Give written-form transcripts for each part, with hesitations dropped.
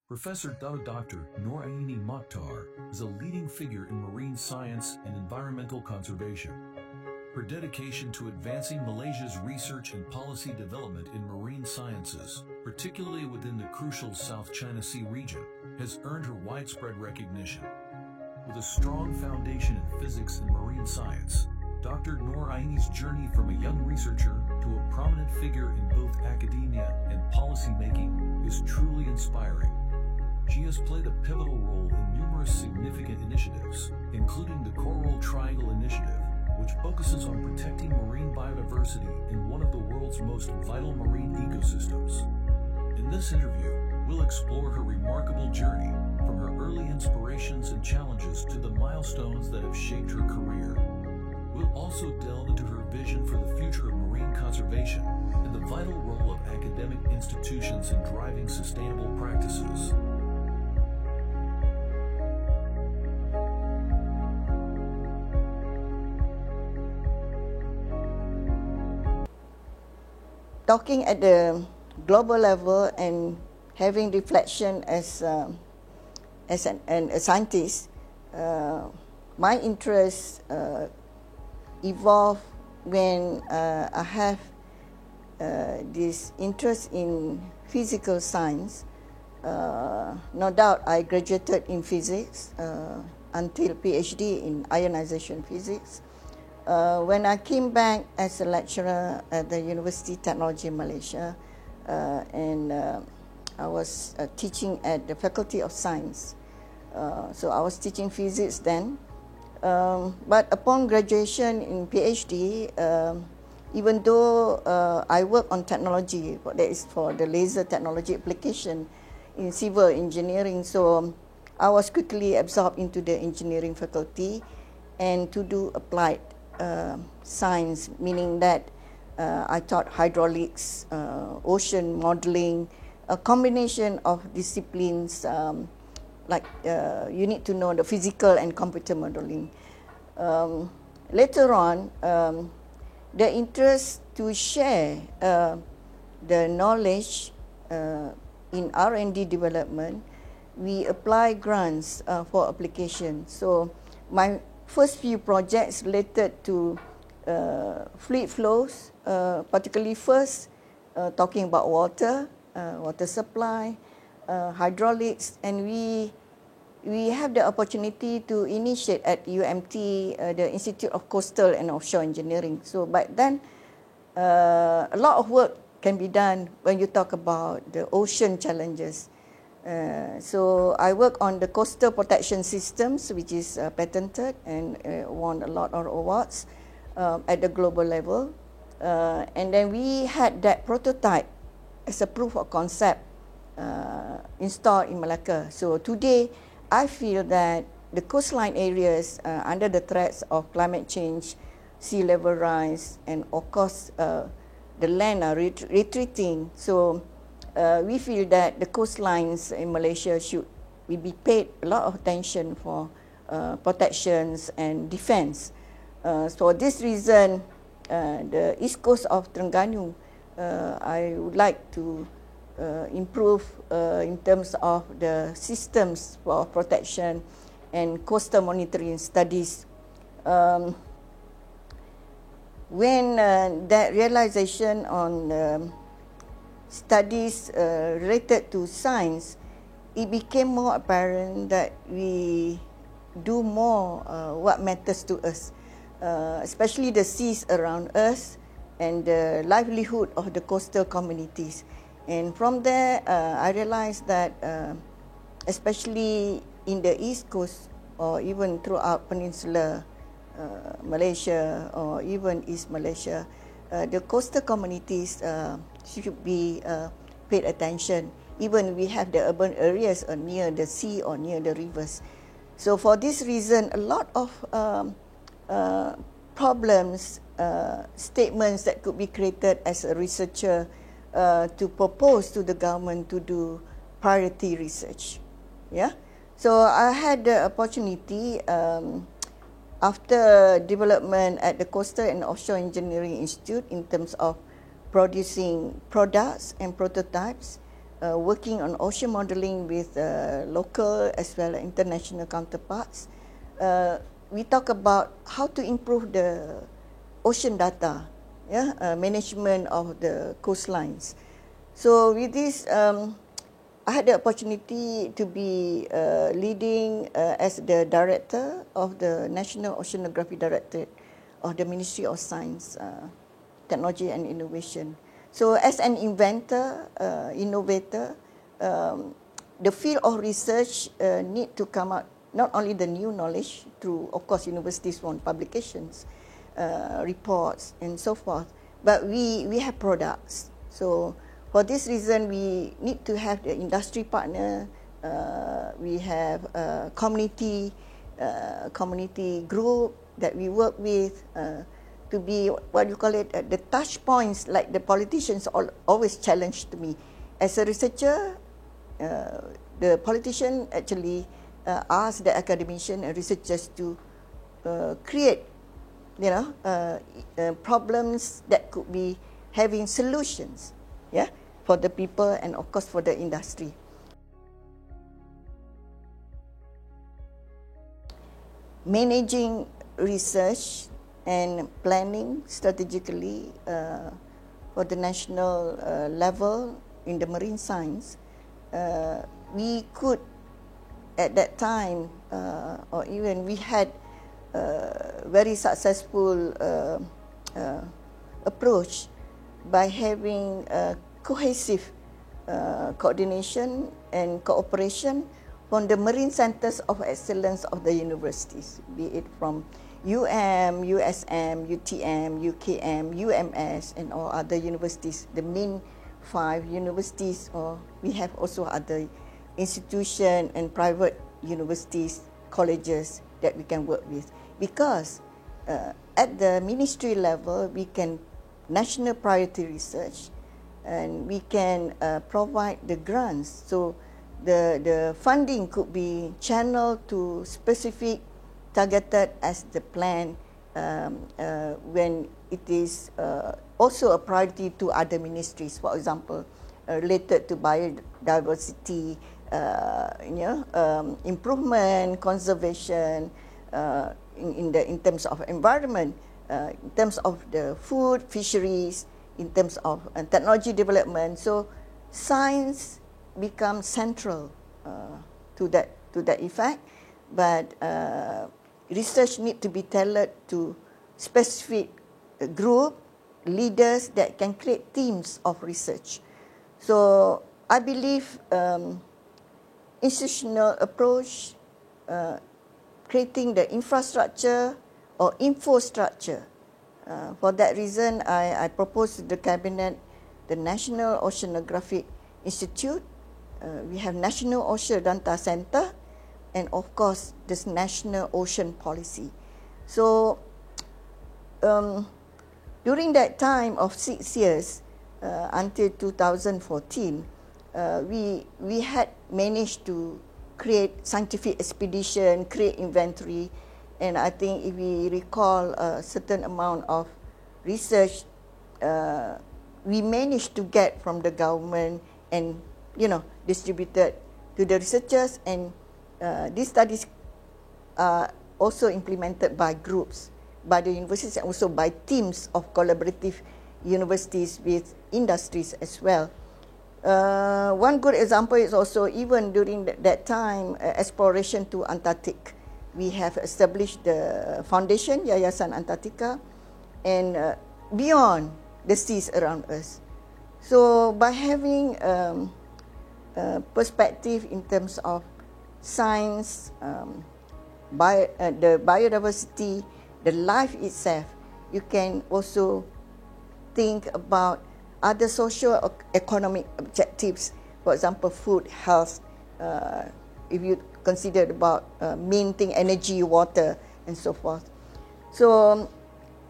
Professor Dr. Noraini Mokhtar is a leading figure in marine science and environmental conservation. Her dedication to advancing Malaysia's research and policy development in marine sciences, particularly within the crucial South China Sea region, has earned her widespread recognition. With a strong foundation in physics and marine science, Dr. Noraini's journey from a young researcher to a prominent figure in both academia and policymaking is truly inspiring. She has played a pivotal role in numerous significant initiatives, including the Coral Triangle Initiative, which focuses on protecting marine biodiversity in one of the world's most vital marine ecosystems. In this interview, we'll explore her remarkable journey, from her early inspirations and challenges to the milestones that have shaped her career. We'll also delve into her vision for the future of marine conservation and the vital role of academic institutions in driving sustainable practices. Talking at the global level and having reflection as a scientist, my interest evolved when I have this interest in physical science. No doubt I graduated in physics until PhD in ionization physics. When I came back as a lecturer at the University Technology Malaysia, and I was teaching at the Faculty of Science. So I was teaching physics then. But upon graduation in PhD, even though I work on technology, that is for the laser technology application in civil engineering, so I was quickly absorbed into the engineering faculty and to do applied science, meaning that I taught hydraulics, ocean modeling, a combination of disciplines like you need to know the physical and computer modeling. Later on, the interest to share the knowledge in R&D development, we apply grants for application. So my first few projects related to fluid flows, particularly first talking about water, water supply, hydraulics, and we have the opportunity to initiate at UMT the Institute of Coastal and Offshore Engineering. So back then, a lot of work can be done when you talk about the ocean challenges. So I work on the coastal protection systems, which is patented and won a lot of awards at the global level. And then we had that prototype as a proof of concept installed in Malacca. So today, I feel that the coastline areas under the threats of climate change, sea level rise, and of course the land are retreating. So we feel that the coastlines in Malaysia should be paid a lot of attention for protections and defense. For this reason, the east coast of Terengganu, I would like to improve in terms of the systems for protection and coastal monitoring studies. When that realization on studies related to science, it became more apparent that we do more what matters to us, especially the seas around us and the livelihood of the coastal communities. And from there, I realized that especially in the East Coast or even throughout Peninsular Malaysia or even East Malaysia, the coastal communities should be paid attention. Even we have the urban areas near the sea or near the rivers. So for this reason, a lot of problems, statements that could be created as a researcher to propose to the government to do priority research. Yeah. So I had the opportunity after development at the Coastal and Offshore Engineering Institute in terms of producing products and prototypes. working on ocean modeling with local as well as international counterparts. We talk about how to improve the ocean data, management of the coastlines. So with this, I had the opportunity to be leading as the director of the National Oceanography Directorate of the Ministry of Science, Technology and Innovation. So as an inventor, innovator, the field of research need to come out not only the new knowledge through, of course, universities' own publications, reports, and so forth, but we have products. So for this reason, we need to have the industry partner. We have a community group that we work with to be, what you call it, the touch points, like the politicians always challenged me. As a researcher, the politician actually ask the academician and researchers to create, problems that could be having solutions, for the people and of course for the industry. Managing research and planning strategically for the national level in the marine science, we could at that time, or even we had very successful approach by having cohesive coordination and cooperation from the marine centers of excellence of the universities, be it from USM, UTM, UKM, UMS, and all other universities, the main 5 universities, or we have also other institutions and private universities, colleges that we can work with. Because at the ministry level, we can national priority research, and we can provide the grants. So the funding could be channeled to specific targeted as the plan when it is also a priority to other ministries, for example, related to biodiversity, improvement, conservation, in terms of environment, in terms of the food, fisheries, in terms of technology development. So science becomes central to that effect, but research need to be tailored to specific group leaders that can create teams of research. So I believe institutional approach, creating the infrastructure or infostructure. For that reason, I proposed to the cabinet the National Oceanographic Institute. We have National Ocean Data Center, and of course, this National Ocean Policy. So during that time of 6 years, until 2014, we had managed to create scientific expedition, create inventory, and I think if we recall a certain amount of research, we managed to get from the government and distributed to the researchers, and these studies are also implemented by groups, by the universities, and also by teams of collaborative universities with industries as well. One good example is also, even during that time, exploration to Antarctic. We have established the foundation, Yayasan Antarctica, and beyond the seas around us. So by having perspective in terms of science, the biodiversity, the life itself, you can also think about other socio-economic objectives, for example, food, health, if you consider about main thing, energy, water, and so forth. So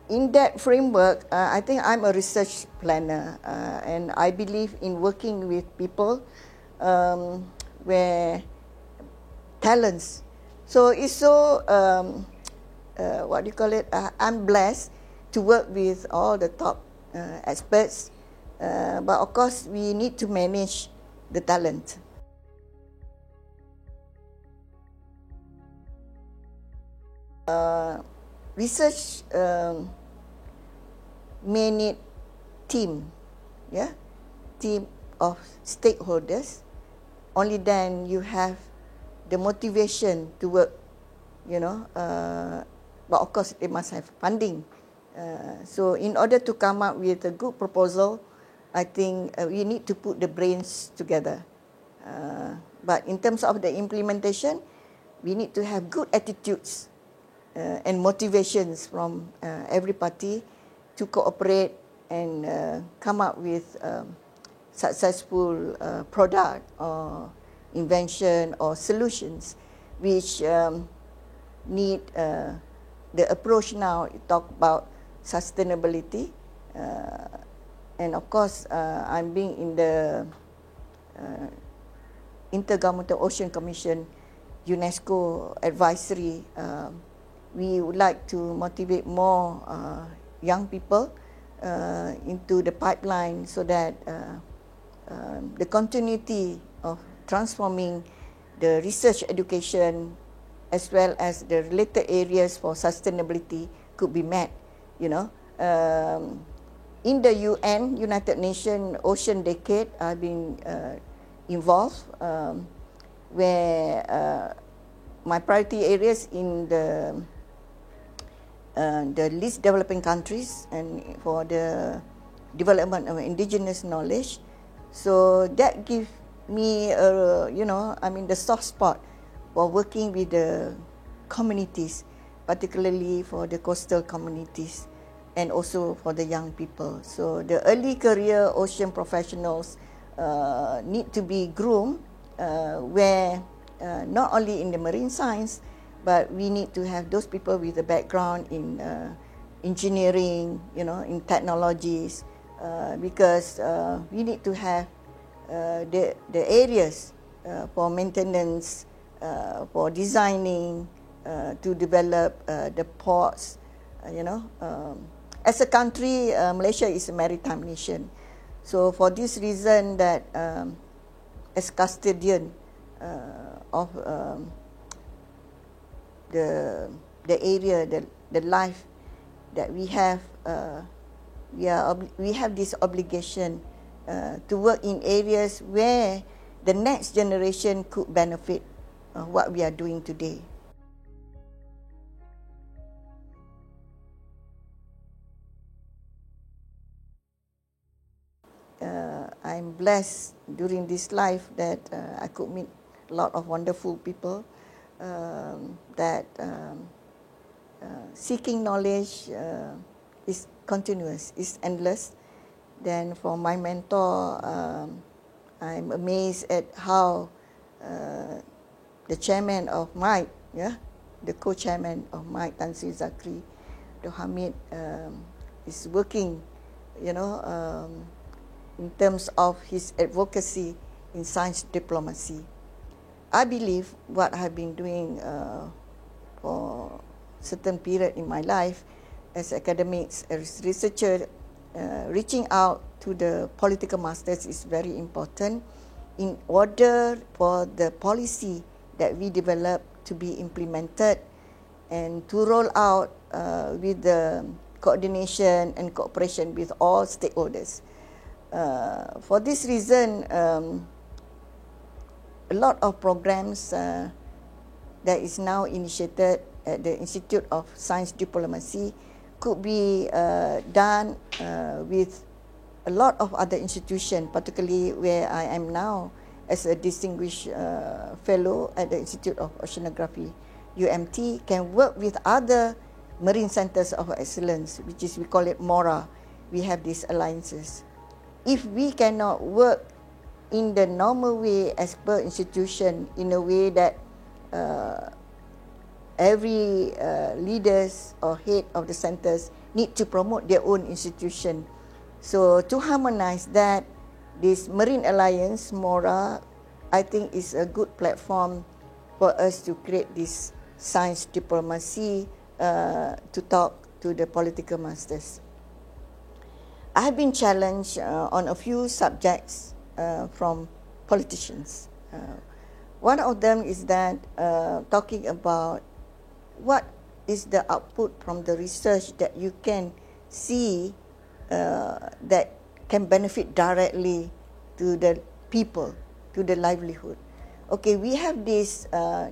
in that framework, I think I'm a research planner, and I believe in working with people where talents. So it's so, I'm blessed to work with all the top experts, but of course we need to manage the talent. Research may need team, team of stakeholders. Only then you have the motivation to work, but of course they must have funding. So in order to come up with a good proposal, I think we need to put the brains together. But in terms of the implementation, we need to have good attitudes and motivations from every party to cooperate and come up with successful product or invention or solutions, which need the approach now. Talk about sustainability, and of course, I'm being in the Intergovernmental Ocean Commission UNESCO advisory. We would like to motivate more young people into the pipeline so that the continuity of transforming the research education as well as the related areas for sustainability could be met. In the UN, United Nations Ocean Decade, I've been involved, where my priority areas in the least developing countries and for the development of indigenous knowledge. So that gives me, the soft spot for working with the communities, particularly for the coastal communities and also for the young people. So the early career ocean professionals need to be groomed, where not only in the marine science, but we need to have those people with a background in engineering, in technologies, because we need to have the areas for maintenance, for designing, to develop the ports, As a country, Malaysia is a maritime nation. So for this reason that as custodian of the area, the life that we have, we have this obligation to work in areas where the next generation could benefit what we are doing today. I'm blessed during this life that I could meet a lot of wonderful people that seeking knowledge is continuous, is endless. Then for my mentor, I'm amazed at how the chairman of MITE, the co-chairman of MITE, Tan Sri Zakri, Dr. Hamid, is working, in terms of his advocacy in science diplomacy. I believe what I've been doing for a certain period in my life as academics, as researcher, reaching out to the political masters is very important in order for the policy that we develop to be implemented and to roll out with the coordination and cooperation with all stakeholders. For this reason, a lot of programs that is now initiated at the Institute of Science Diplomacy could be done with a lot of other institutions, particularly where I am now as a distinguished fellow at the Institute of Oceanography, UMT, can work with other marine centers of excellence, which is, we call it MORA. We have these alliances. If we cannot work in the normal way as per institution, in a way that every leaders or head of the centers need to promote their own institution. So to harmonize that, this Marine Alliance, MORA, I think is a good platform for us to create this science diplomacy to talk to the political masters. I have been challenged on a few subjects from politicians. One of them is that talking about what is the output from the research that you can see that can benefit directly to the people, to the livelihood. Okay, we have this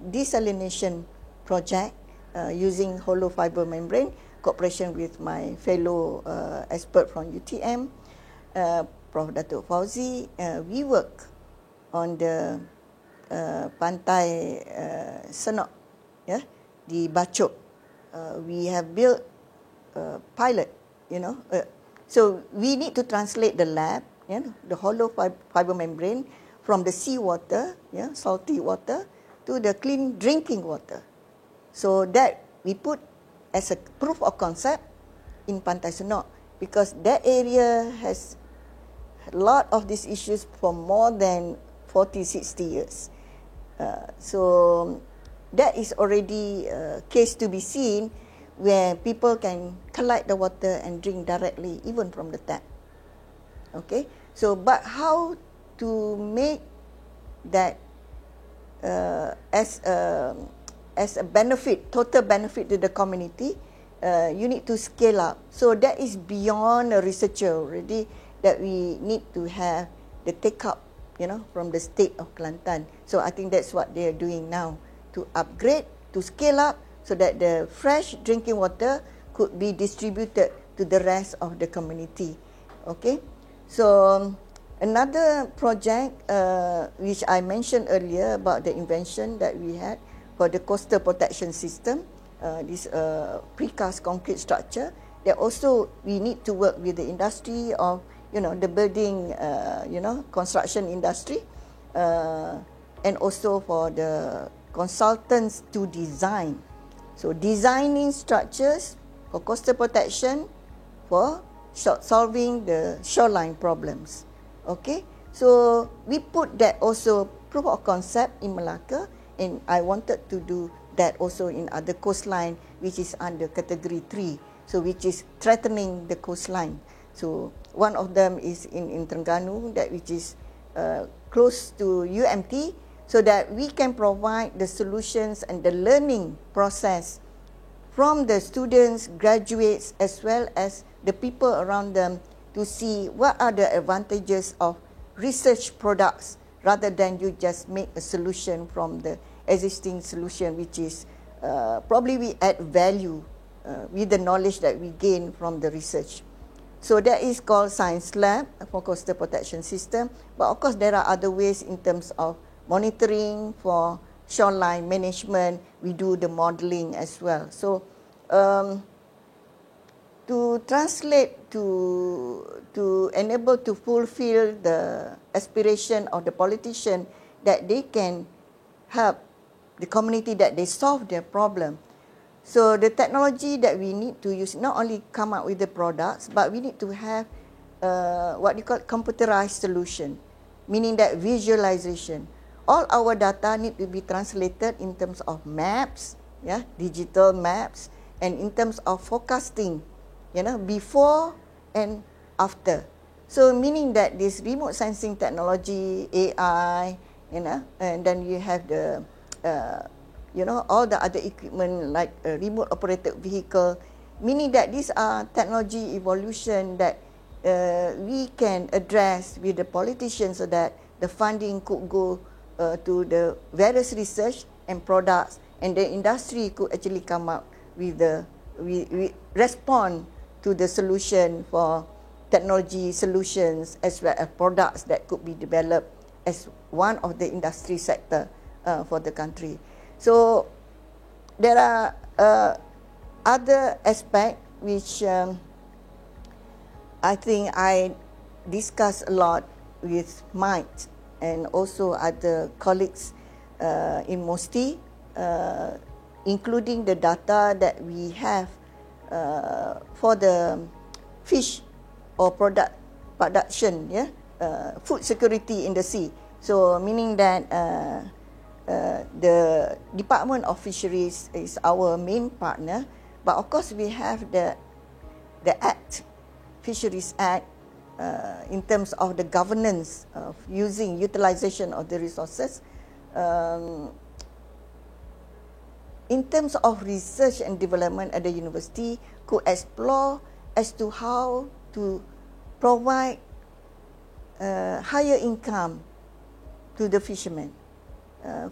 desalination project using hollow fiber membrane, cooperation with my fellow expert from UTM, Prof. Datuk Fauzi. We work on the Pantai Senok, yeah, di Bachok. We have built a pilot, so we need to translate the lab, the hollow fiber membrane from the seawater, salty water, to the clean drinking water. So that we put as a proof of concept in Pantai Senok, because that area has a lot of these issues for more than 40, 60 years. So that is already a case to be seen where people can collect the water and drink directly, even from the tap. Okay, so but how to make that as a benefit, total benefit to the community? You need to scale up. So that is beyond a researcher already, that we need to have the take up, from the state of Kelantan. So I think that's what they are doing now, to upgrade, to scale up, so that the fresh drinking water could be distributed to the rest of the community. Okay, so another project which I mentioned earlier about the invention that we had for the coastal protection system, this precast concrete structure, that also we need to work with the industry of the building, construction industry, and also for the consultants to design. So designing structures for coastal protection, for solving the shoreline problems. Okay, so we put that also proof of concept in Malacca, and I wanted to do that also in other coastline, which is under category 3, so which is threatening the coastline. So one of them is in Terengganu, that which is close to UMT, so that we can provide the solutions and the learning process from the students, graduates, as well as the people around them, to see what are the advantages of research products, rather than you just make a solution from the existing solution, which is probably we add value with the knowledge that we gain from the research. So that is called Science Lab for Coastal Protection System. But of course, there are other ways in terms of monitoring for shoreline management. We do the modeling as well. So to translate, to enable to fulfill the aspiration of the politician, that they can help the community, that they solve their problem. So the technology that we need to use, not only come up with the products, but we need to have what you call computerized solution, meaning that visualization. All our data need to be translated in terms of maps, digital maps, and in terms of forecasting, before and after. So meaning that this remote sensing technology, AI, and then you have the all the other equipment like a remote operated vehicle, meaning that these are technology evolution that we can address with the politicians, so that the funding could go to the various research and products, and the industry could actually come up with we respond to the solution for technology solutions, as well as products that could be developed as one of the industry sector for the country. So there are other aspects which I think I discuss a lot with Mike and also other colleagues in MOSTI, including the data that we have for the fish or production, food security in the sea. So meaning that the Department of Fisheries is our main partner, but of course we have the Act, Fisheries Act, in terms of the governance of utilization of the resources. In terms of research and development at the university, could explore as to how to provide higher income to the fishermen.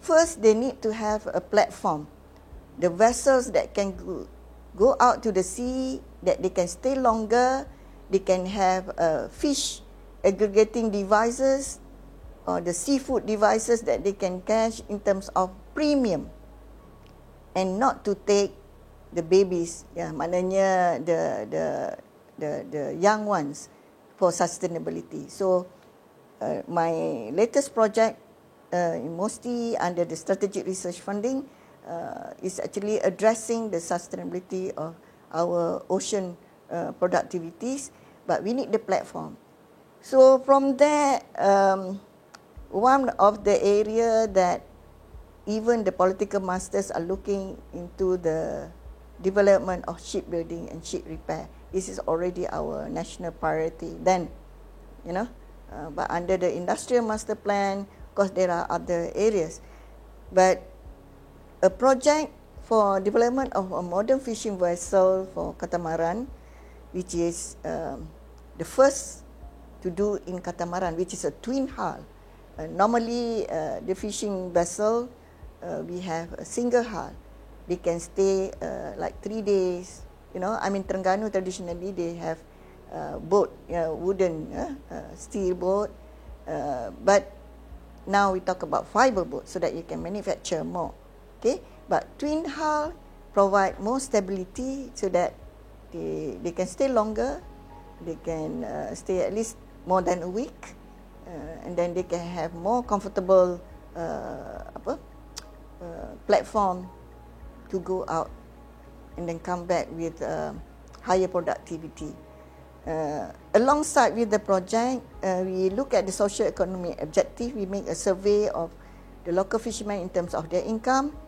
First, they need to have a platform. The vessels that can go out to the sea, that they can stay longer, they can have fish aggregating devices or the seafood devices that they can catch in terms of premium, and not to take the babies, maknanya the young ones, for sustainability. So my latest project, mostly under the strategic research funding, is actually addressing the sustainability of our ocean productivities, but we need the platform. So from there, one of the area that even the political masters are looking into the development of shipbuilding and ship repair. This is already our national priority then, but under the industrial master plan, of course there are other areas. But a project for development of a modern fishing vessel for catamaran, which is the first to do in catamaran, which is a twin hull. Normally, the fishing vessel, we have a single hull. They can stay like 3 days. I mean, Terengganu traditionally they have boat, wooden, steel boat. But now we talk about fiber boat so that you can manufacture more. Okay, but twin hull provide more stability so that they can stay longer. They can stay at least more than a week, and then they can have more comfortable platform to go out and then come back with higher productivity. Alongside with the project, we look at the socio-economic objective. We make a survey of the local fishermen in terms of their income,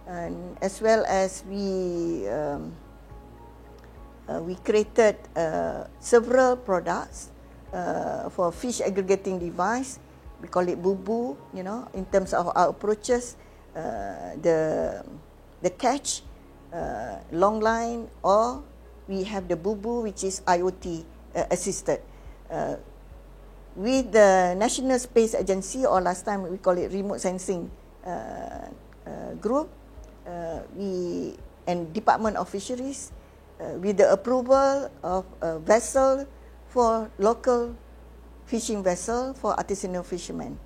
and as well as we created several products for fish aggregating device. We call it bubu, in terms of our approaches, the catch, long line, or we have the bubu, which is IoT assisted. With the National Space Agency, or last time we call it remote sensing group, and Department of Fisheries, with the approval of a vessel for local fishing vessel for artisanal fishermen.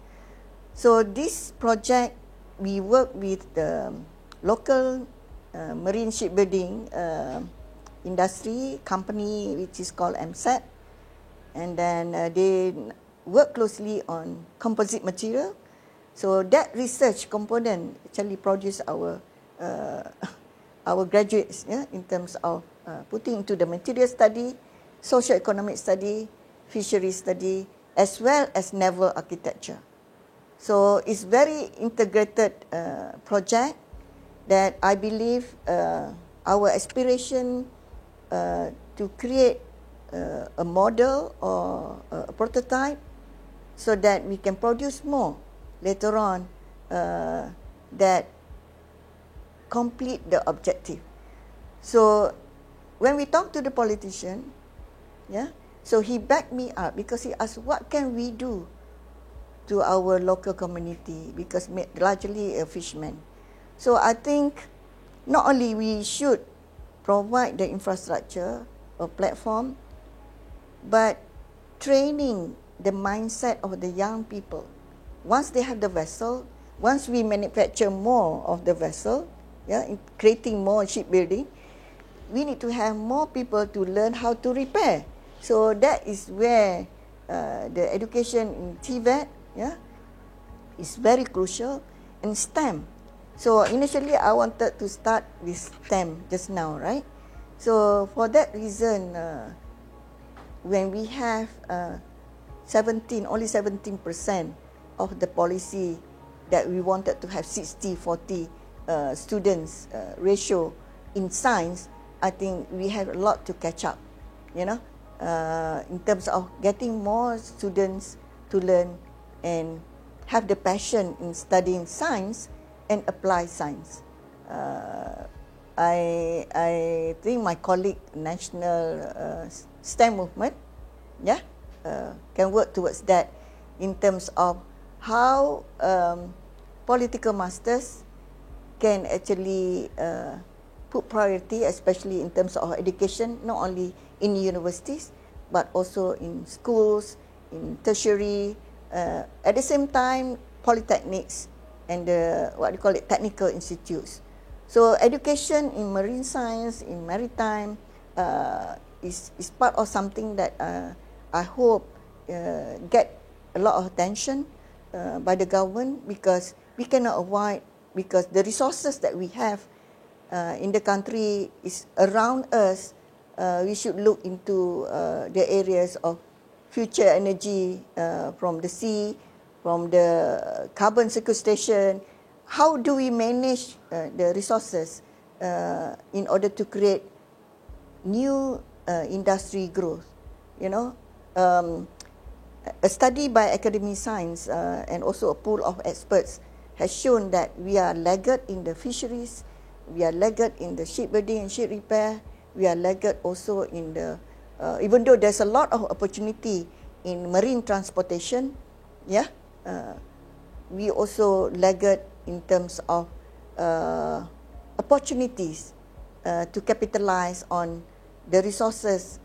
So this project, we work with the local marine shipbuilding industry company, which is called MSET, and then they work closely on composite material. So that research component actually produce our graduates, in terms of putting into the material study, socio-economic study, fishery study, as well as naval architecture. So it's very integrated project that I believe our aspiration to create a model or a prototype so that we can produce more later on that complete the objective. So when we talk to the politician, so he backed me up because he asked, what can we do to our local community, because largely a fisherman. So I think not only we should provide the infrastructure or platform, but training the mindset of the young people. Once they have the vessel, once we manufacture more of the vessel, creating more shipbuilding, we need to have more people to learn how to repair. So that is where the education in TVET is very crucial, and STEM. So initially I wanted to start with STEM just now, right? So for that reason, when we have only 17% of the policy that we wanted to have 60-40 students ratio in science, I think we have a lot to catch up, in terms of getting more students to learn and have the passion in studying science and apply science. I think my colleague National STEM movement, can work towards that in terms of how political masters can actually put priority, especially in terms of education, not only in universities, but also in schools, in tertiary, at the same time, polytechnics and technical institutes. So education in marine science, in maritime, is part of something that I hope get a lot of attention by the government, because we cannot avoid, because the resources that we have in the country is around us. We should look into the areas of future energy from the sea, from the carbon sequestration. How do we manage the resources in order to create new industry growth? You know, a study by Academy Science and also a pool of experts has shown that we are laggard in the fisheries, we are laggard in the shipbuilding and ship repair, we are laggard also in the, even though there's a lot of opportunity in marine transportation, we also laggard in terms of opportunities to capitalize on the resources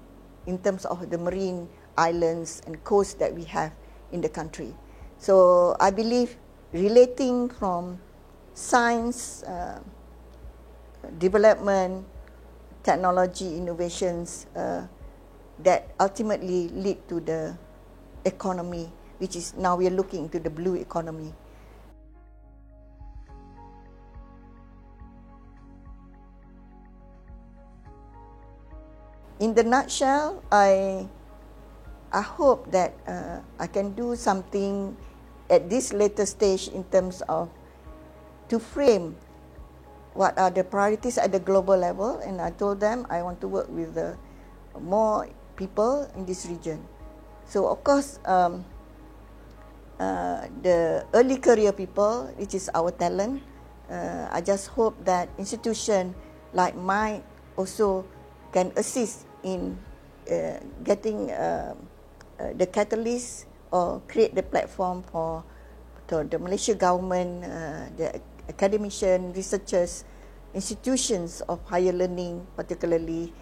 in terms of the marine islands and coasts that we have in the country. So I believe relating from science, development, technology, innovations that ultimately lead to the economy, which is now we are looking into the blue economy. In the nutshell, I hope that I can do something at this later stage in terms of to frame what are the priorities at the global level, and I told them I want to work with more people in this region. So of course, the early career people, which is our talent, I just hope that institutions like mine also can assist in getting the catalyst or create the platform for the Malaysia government, the academicians, researchers, institutions of higher learning, particularly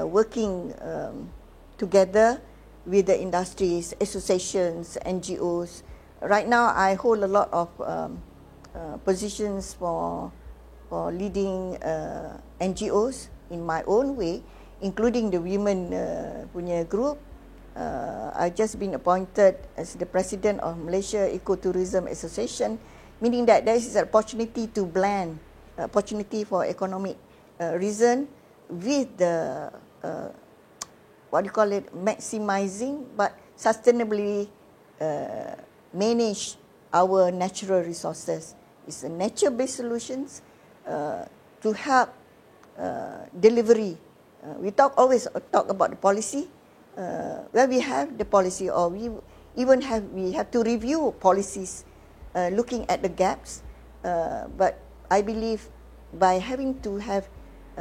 working together with the industries, associations, NGOs. Right now, I hold a lot of positions for leading NGOs in my own way, including the women punya group. I just been appointed as the president of Malaysia Ecotourism Association, meaning that there is an opportunity to blend opportunity for economic reason with the maximizing but sustainably manage our natural resources. It's a nature-based solutions to help delivery. We always talk about the policy. Where we have the policy, or we have to review policies, looking at the gaps. But I believe by having to have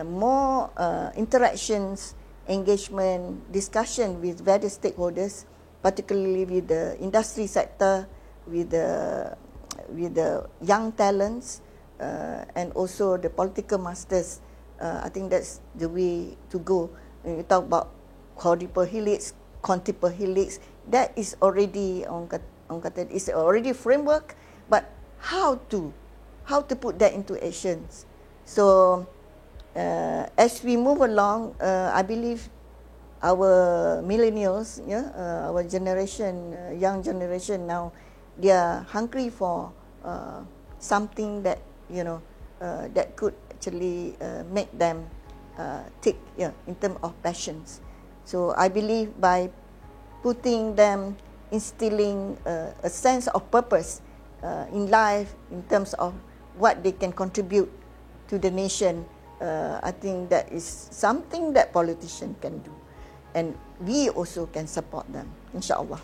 more interactions, engagement, discussion with various stakeholders, particularly with the industry sector, with the young talents, and also the political masters, I think that's the way to go. When you talk about quadruple helix, quintuple helix, that is already it's already framework, but how to put that into actions. So as we move along, I believe our millennials, our generation, young generation now, they are hungry for something that that could actually make them tick, in terms of passions. So I believe by putting them, instilling a sense of purpose in life in terms of what they can contribute to the nation, I think that is something that politicians can do. and we also can support them, inshallah.